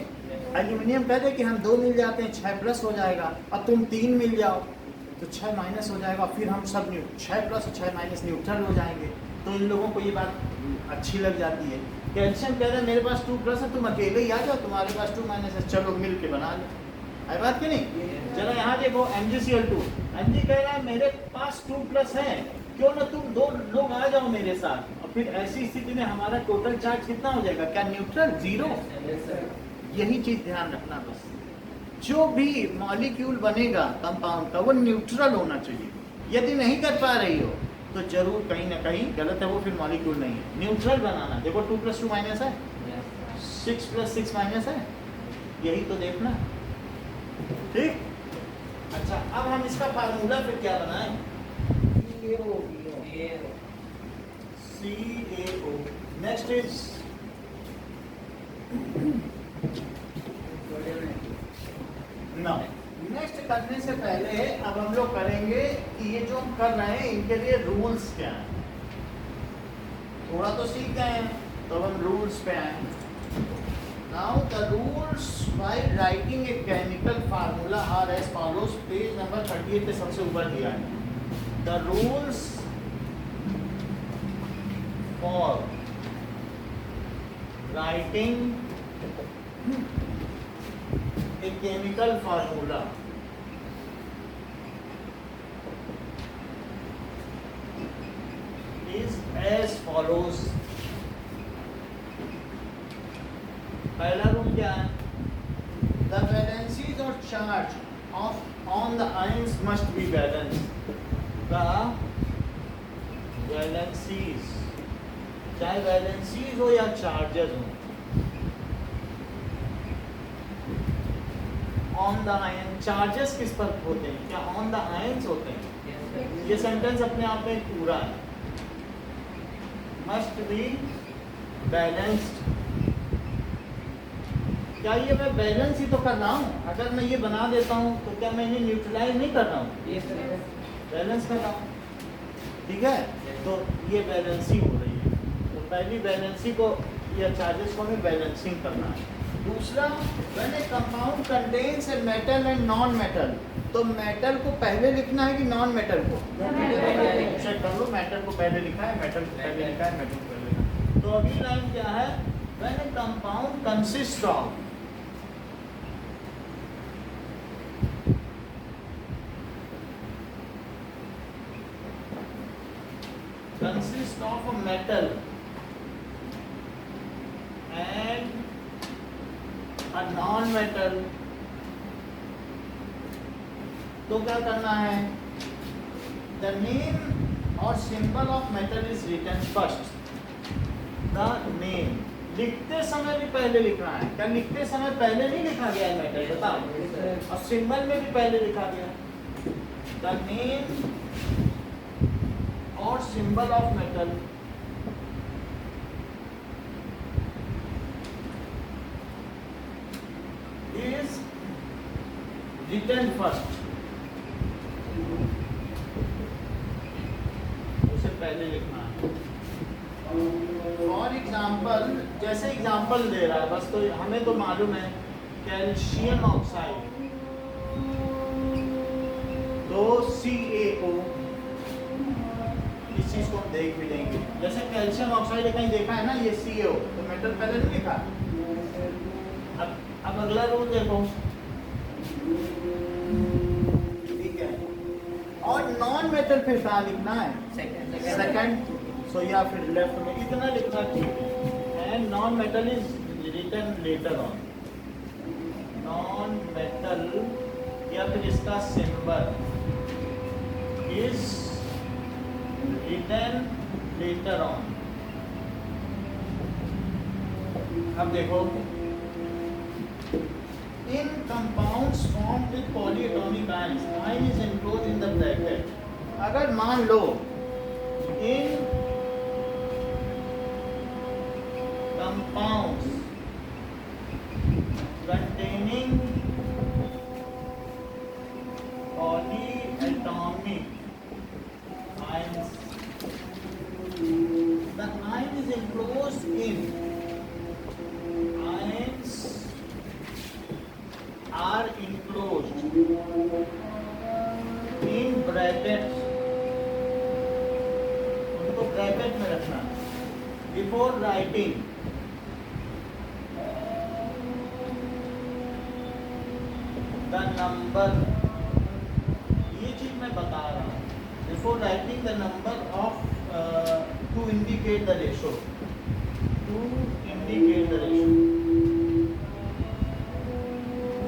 एल्यूमिनियम कह दे कि हम 2 मिल जाते हैं 6 प्लस हो जाएगा, अब तुम 3 मिल जाओ तो 6 माइनस हो जाएगा, फिर हम सब 6 प्लस और 6 माइनस न्यूट्रल हो जाएंगे। तो इन लोगों को ये बात अच्छी लग जाती है। कैल्शियम कह रहे हैं मेरे पास 2 प्लस है, तुम अकेले ही आ जाओ, तुम्हारे पास 2 माइनस है, चलो मिल के बना लो। आई बात कि नहीं? जरा यहाँ देखो MgCl2, Mg कह रहा है मेरे पास 2 प्लस है, क्यों ना तुम 2 लोग आ जाओ मेरे साथ, और फिर ऐसी स्थिति में हमारा टोटल चार्ज कितना हो जाएगा? क्या न्यूट्रल? 0। यही चीज ध्यान रखना बस। जो भी मॉलिक्यूल बनेगा कंपाउंड का वो न्यूट्रल होना चाहिए। यदि नहीं कर पा रही हो तो जरूर कहीं ना कहीं गलत है, वो फिर मॉलिक्यूल नहीं है। न्यूट्रल बनाना, देखो 2 प्लस 2 माइनस है, 6 प्लस 6 माइनस है, यही तो देखना। ठीक, अच्छा अब हम इसका फार्मूला फिर क्या बनाएं? CaO। Next is now, next करने से पहले अब हम लोग करेंगे कि ये जो हम कर रहे हैं इनके लिए रूल्स क्या हैं। थोड़ा तो सीख गए हैं, तो हम रूल्स पे आए। Now the rules by writing a chemical formula are as follows. Page number 38 पे सबसे ऊपर दिया है। The rules for writing a chemical formula is as follows। पहला रूल क्या है? The valencies or charge of on the ions must be balanced। The valencies, चाहे valencies हो या charges हो, ऑन द आयन, चार्जेस किस पर होते हैं? क्या ऑन द आयन्स होते हैं? ये सेंटेंस अपने आप में पूरा है। Must be balanced. क्या ये मैं बैलेंस ही तो कर रहा हूँ? अगर मैं ये बना देता हूँ तो क्या मैं इन्हें न्यूट्रलाइज नहीं कर रहा हूँ? बैलेंस कर रहा हूँ, ठीक है। तो ये बैलेंसिंग हो रही है, तो पहली बैलेंसिंग को या चार्जेस को हमें बैलेंसिंग करना है। दूसरा, when a compound contains a metal and non-metal, तो मेटल को पहले लिखना है कि नॉन मेटल को? चेक कर लो, मेटल को पहले लिखा है, मेटल को पहले लिखा है, मेटल को पहले लिखा है। तो अगली लाइन क्या है? when a compound consists of a metal and a non-metal, तो क्या करना है? The name or symbol of metal is written first। The name लिखते समय भी पहले लिखना है। क्या लिखते समय पहले नहीं लिखा गया है मेटल? बताओ। और सिंबल में भी पहले लिखा गया। The name or symbol of metal is written first। पहले लिखना है। फॉर एग्जाम्पल, जैसे एग्जाम्पल दे रहा है बस, तो हमें तो मालूम है कैल्शियम ऑक्साइड 2CaO, इस चीज को हम देख भी लेंगे। जैसे कैल्शियम ऑक्साइड कहीं देखा है ना, ये CO, तो मेटल पहले नहीं लिखा। अब अगला रूल देखो, ठीक है, और नॉन मेटल फिर कहाँ लिखना है? सेकंड। सो या फिर लेफ्ट में इतना लिखना ठीक है। And non metal is written later on. Non metal या फिर इसका symbol is written later on. अब देखो, in compounds formed with polyatomic ions, ion is enclosed in the bracket. अगर मान लो in compounds containing polyatomic ions, the ion is enclosed in, ions are enclosed in brackets, उनको ब्रैकेट में रखना। बिफोर राइटिंग द नंबर, ये चीज मैं बता रहा हूँ, before writing the number of to indicate the ratio, to indicate the ratio.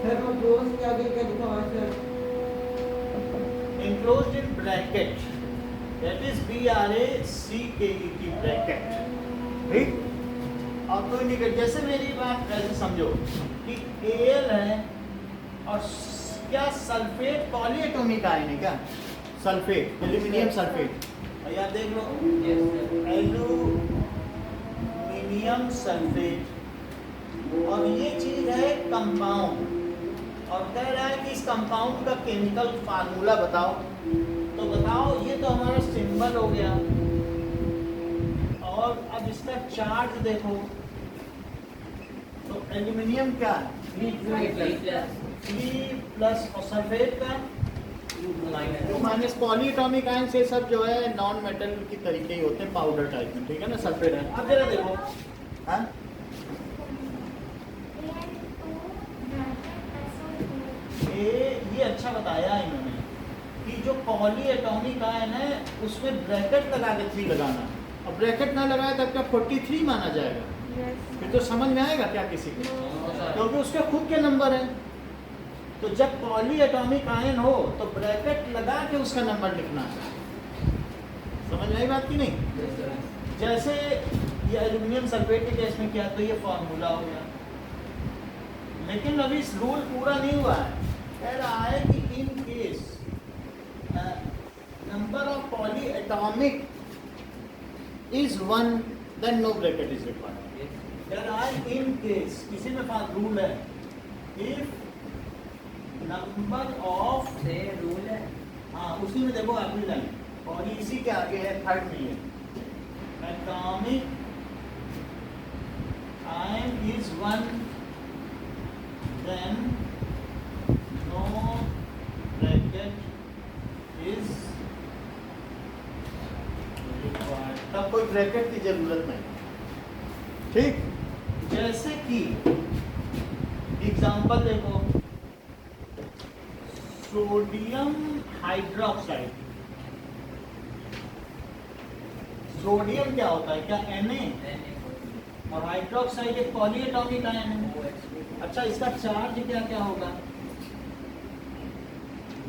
Sir वो क्लोज के आगे क्या लिखा हुआ है sir? enclosed in bracket, that is BRACKET bracket, ठीक। अब तो इंडिकेट, जैसे मेरी बात ऐसे समझो कि Al है और क्या सल्फेट पॉलीएटॉमिक आयन है क्या? सल्फेट, एल्यूमिनियम सल्फेट, और यार देख लो एल्यूमिनियम सल्फेट, और ये चीज है कंपाउंड, और कह रहा है कि इस कंपाउंड का केमिकल फार्मूला बताओ। तो बताओ, ये तो हमारा सिंबल हो गया, और अब इसका चार्ज देखो, तो एल्यूमिनियम क्या है? 3+ और सल्फेट का माइनस। पॉलीएटॉमिक आयन से सब जो है नॉन मेटल की तरीके ही होते हैं, पाउडर टाइप में, ठीक है ना, सल्फेट है। अब जरा देखो, हाँ ये अच्छा बताया इन्होंने कि जो पॉलीएटॉमिक आयन है उसमें ब्रैकेट लगा के 3 लगाना, और ब्रैकेट ना लगाए तब क्या 43 माना जाएगा? फिर तो समझ में आएगा क्या किसी को, क्योंकि उसके खुद के नंबर हैं। तो जब पॉलीएटॉमिक आयन हो तो ब्रैकेट लगा के उसका नंबर लिखना है। समझ में आई बात की नहीं? जैसे ये एल्यूमिनियम सल्फेट के केस में क्या, तो ये फॉर्मूला हो गया, लेकिन अभी इस रूल पूरा नहीं हुआ है। कह रहा है कि in case number of polyatomic is 1, then no bracket is required. कह रहा है इन केस, किसी में पास रूल है, इफ नंबर ऑफ से रूल है, हाँ उसी में देखो अगली लाइन, और इसी के आगे है थर्ड में ये atomic ion is 1, then no bracket is required, तब कोई ब्रैकेट की जरूरत नहीं, ठीक। जैसे कि एग्जांपल देखो, सोडियम हाइड्रोक्साइड, सोडियम क्या होता है, क्या Na, और हाइड्रोक्साइड एक पॉलीएटॉमिक आयन है। अच्छा, इसका चार्ज क्या क्या होगा?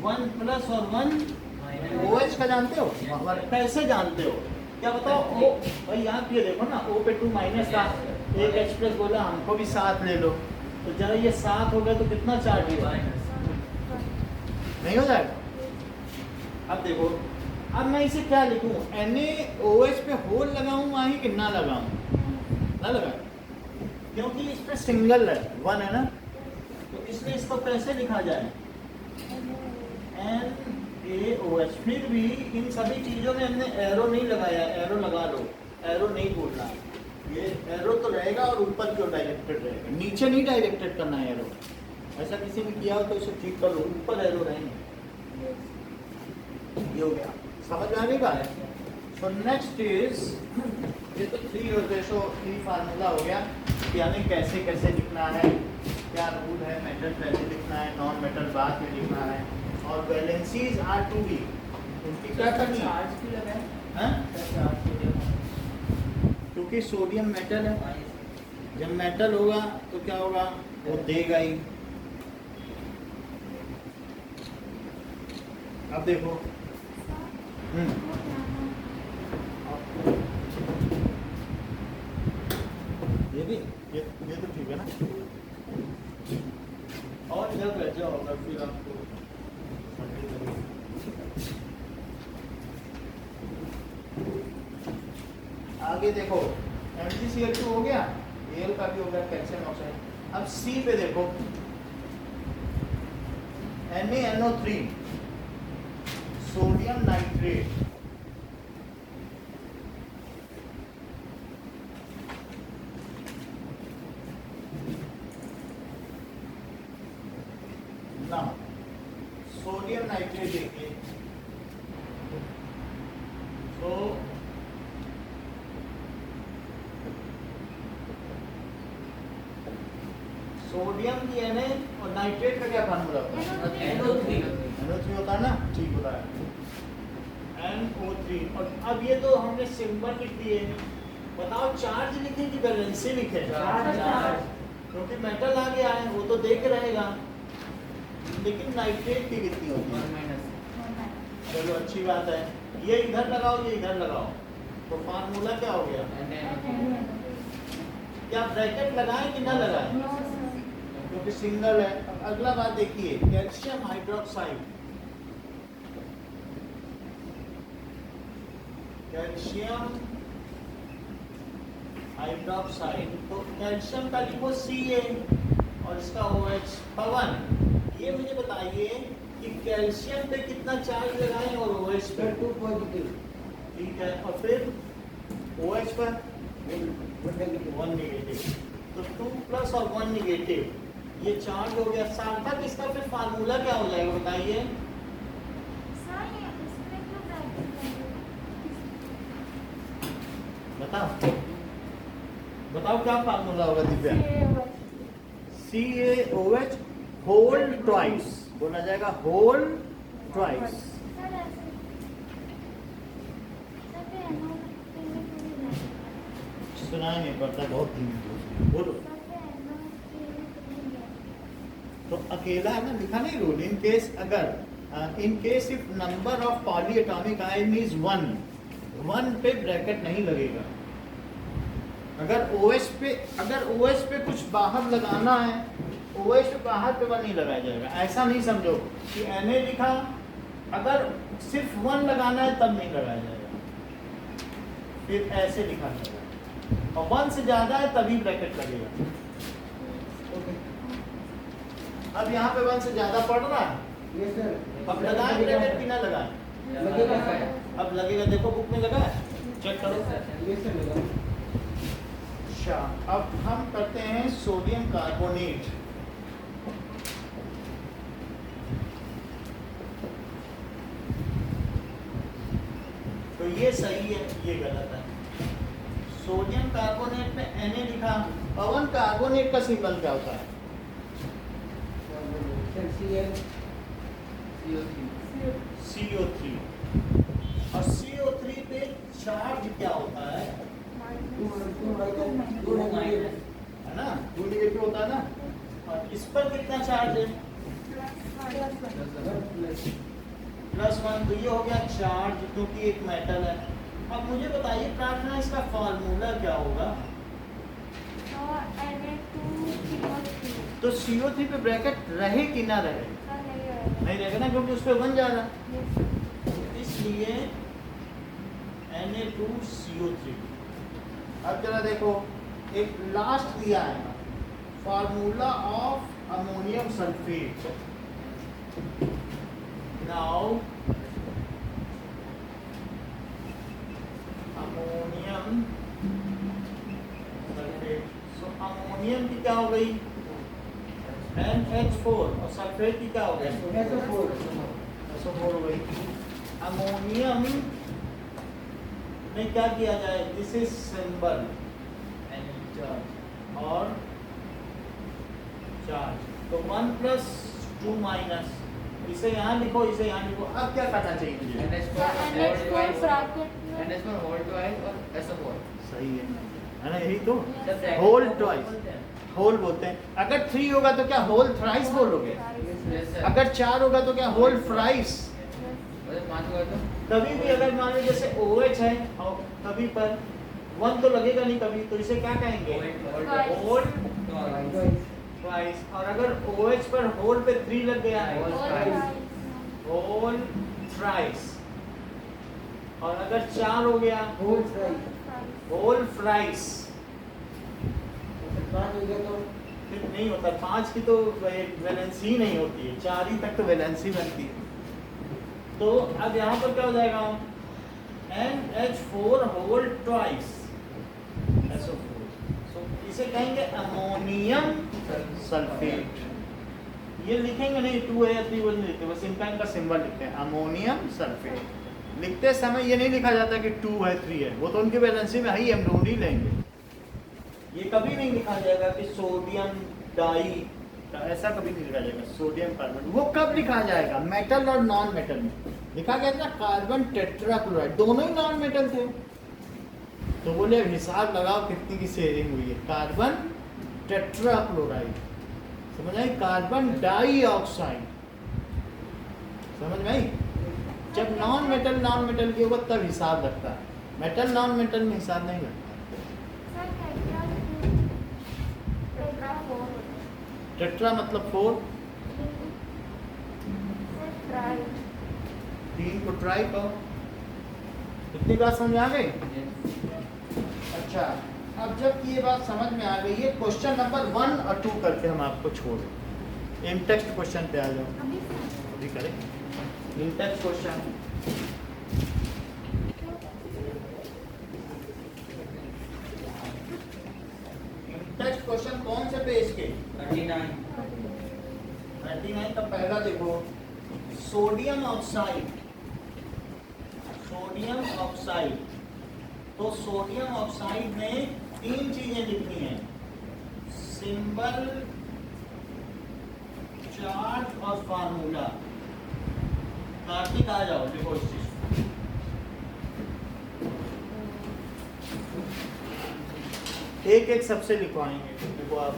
1+ और 1 OH का जानते हो? कैसे जानते हो? क्या बताओ? O भाई यहाँ पे देखो ना, O पे 2- था, एक H+ बोला हमको भी 7 ले लो, तो जरा ये 7 हो गया तो कितना चार्ज हुआ? नहीं हो जाएगा। अब देखो, अब मैं इसे क्या लिखूं? NaOH पे होल लगाऊं वहीं कि ना लगाऊं? ना लगा, क्योंकि इस पे सिंगल है, 1 है ना, तो इसलिए इसको कैसे लिखा जाए? NaOH। फिर भी इन सभी चीज़ों में हमने एरो नहीं लगाया, एरो लगा लो, एरो नहीं बोलना, ये एरो तो रहेगा और ऊपर क्यों डायरेक्टेड रहेगा, नीचे नहीं डायरेक्टेड करना है एरो। ऐसा किसी ने किया हो तो इसे ठीक कर लो, ऊपर एरो रहेंगे। ये हो गया, समझ में आ गई बात। सो नेक्स्ट इज, ये तो 3 और 3 फार्मूला हो गया कि हमें कैसे कैसे लिखना है, क्या रूल है, मेटल पहले लिखना है, नॉन मेटल बाद में लिखना है, और वैलेंसीज आर टू बी, उनकी क्या करनी है, चार्ज भी लगा है हैं? चार्ज सोडियम क्योंकि सोडियम मेटल है, जब मेटल होगा तो क्या होगा, वो देगा ही। अब देखो ये भी ये तो ठीक है ना, और जब वैसा होगा फिर आपको आगे देखो, MgCl2 हो गया, Al का भी हो गया, कैल्शियम ऑक्साइड। अब C पे देखो, NaNO3 सोडियम नाइट्रेट, ना सोडियम नाइट्रेट देखिए, तो सोडियम की Na और नाइट्रेट का क्या फार्मूला होता है, NO3 NO3 होता है ना, ठीक होता है, NO3। और अब ये तो हमने सिंबल लिख दिए, बताओ चार्ज लिखे कि वैलेंसी लिखे, चार्ज। क्योंकि मेटल आ गया है वो तो देख रहेगा, लेकिन नाइट्रेट की कितनी होती है, चलो अच्छी बात है, ये इधर लगाओ, ये इधर लगाओ, तो फार्मूला क्या हो गया, क्या ब्रैकेट लगाएं कि ना लगाएं, क्योंकि सिंगल है। अब अगला बात देखिए, कैल्शियम हाइड्रोक्साइड, कैल्शियम हाइड्रोक्साइड, तो कैल्शियम का लिखो Ca और इसका OH। पवन ये मुझे बताइए कि कैल्शियम पे कितना चार्ज लगाएं और OH पे, 2 पॉजिटिव, ठीक है, और फिर OH पर 1 नेगेटिव, तो 2 प्लस और 1 नेगेटिव, ये चार्ज हो गया। सार्थक इसका फिर फार्मूला क्या हो जाएगा बताइए, बताओ बताओ क्या फार्मूला होगा दिव्या, CaOH होल ट्वाइस, बोला जाएगा होल ट्वाइस, सुनाई नहीं पड़ता, बहुत धीमे बोलो, तो अकेला है ना, लिखा नहीं रूल, इन केस अगर in case if number of poly atomic ion is 1 पे ब्रैकेट नहीं लगेगा। अगर OH पे कुछ बाहर लगाना है, OH पे बाहर पे 1 नहीं लगाया जाएगा, ऐसा नहीं समझो कि Na लिखा, अगर सिर्फ 1 लगाना है तब नहीं लगाया जाएगा, फिर ऐसे लिखा जाएगा, और 1 से ज्यादा है तभी ब्रैकेट लगेगा। अब यहाँ पे 1 से ज्यादा पड़ रहा है, यस सर, अब लगाए ब्रैकेट कि ना लगाए, लगेगा सर, अब लगेगा, देखो बुक में लगा है, चेक करो। यस सर लगा। अच्छा, अब हम करते हैं सोडियम कार्बोनेट, तो ये सही है, ये गलत है। सोडियम कार्बोनेट में Na लिखा, पवन कार्बोनेट का सिंबल क्या होता है, CO3, और CO3 पे चार्ज क्या होता है, है ना, 2 नेगेटिव होता है ना, और इस पर कितना चार्ज है, +1, तो ये हो गया चार्ज, क्योंकि एक मेटल है। अब मुझे बताइए प्रार्थना, इसका फार्मूला क्या होगा, तो CO3 पे ब्रैकेट रहे कि ना रहे, नहीं रहेगा ना, क्योंकि उस पर 1 जा रहा, इसलिए Na2CO3। अब जरा देखो, एक लास्ट दिया है, formula of ammonium sulphate, now ammonium sulphate. So ammonium की क्या हो गई NH4 और सल्फेट की क्या हो गई SO4 हो गई। अमोनियम में क्या किया जाए, दिस इज सिंबल और चार्ज, तो 1 + 2 माइनस, इसे यहाँ लिखो इसे यहाँ लिखो। अब क्या करना चाहिए मुझे? NH4 ब्रैकेट में NH4 होल ट्वाइस और SO4 सही है ना, यही तो होल ट्वाइस होल बोलते हैं। अगर 3 होगा तो क्या होल थ्राइस बोलोगे? Yes sir. अगर 4 होगा तो क्या होल फ्राइस? अगर 5 हुआ तो कभी भी अगर मान लो जैसे OH है और कभी पर 1 तो लगेगा नहीं कभी, तो इसे क्या कहेंगे? Whole twice. और अगर OH पर होल पे 3 लग गया है होल थ्राइस। और अगर 4 हो गया होल फ्राइस। फिर नहीं होता, 5 की तो वैलेंसी ही नहीं होती है, 4 ही तक तो वैलेंसी बनती है। तो अब यहाँ पर क्या हो जाएगा, NH4 होल ट्वाइस SO4। सो इसे कहेंगे अमोनियम सल्फेट। ये लिखेंगे नहीं 2 है या 3 वो नहीं लिखते, बस इनका इनका सिंबल लिखते हैं अमोनियम सल्फेट। लिखते समय ये नहीं लिखा जाता कि 2 है 3 है, वो तो उनकी वैलेंसी में ही हम ढूंढ ही लेंगे। ये कभी नहीं लिखा जाएगा कि सोडियम डाई, ऐसा कभी नहीं लिखा जाएगा सोडियम कार्बन। वो कब लिखा जाएगा? मेटल और नॉन मेटल में लिखा गया था कार्बन टेट्राक्लोराइड, दोनों ही नॉन मेटल थे। तो बोले हिसाब लगाओ कितनी की शेयरिंग हुई है। कार्बन टेट्राक्लोराइड, समझ आई? कार्बन डाइऑक्साइड, समझ में आई? जब नॉन मेटल की होगा तब हिसाब लगता है, मेटल नॉन मेटल में हिसाब नहीं लगता। टेट्रा मतलब 4, 3 को ट्राई करो। इतनी बात समझ में आ गई? अच्छा, अब जब ये बात समझ में आ गई है, क्वेश्चन नंबर 1 और 2 करके हम आपको छोड़ दें। इन टेक्स्ट क्वेश्चन पे आ जाओ, अभी करें इन टेक्स्ट क्वेश्चन। टेक्स्ट क्वेश्चन कौन से पेज के? 39 का पहला देखो, सोडियम ऑक्साइड। सोडियम ऑक्साइड, तो सोडियम ऑक्साइड में 3 चीजें लिखनी है, सिंबल, चार्ज और फार्मूला। कार्तिक आ जाओ, देखो इस चीज एक एक सबसे लिखवाएंगे। देखो आप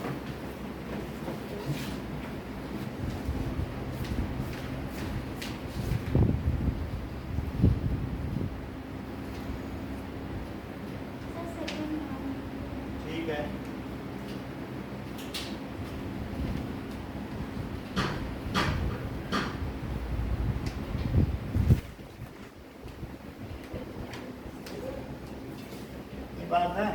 ठीक है। ये बात है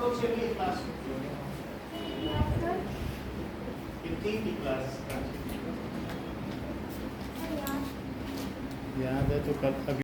लोग चलिए क्लास कितनी थी क्लास याद है तो कल अभी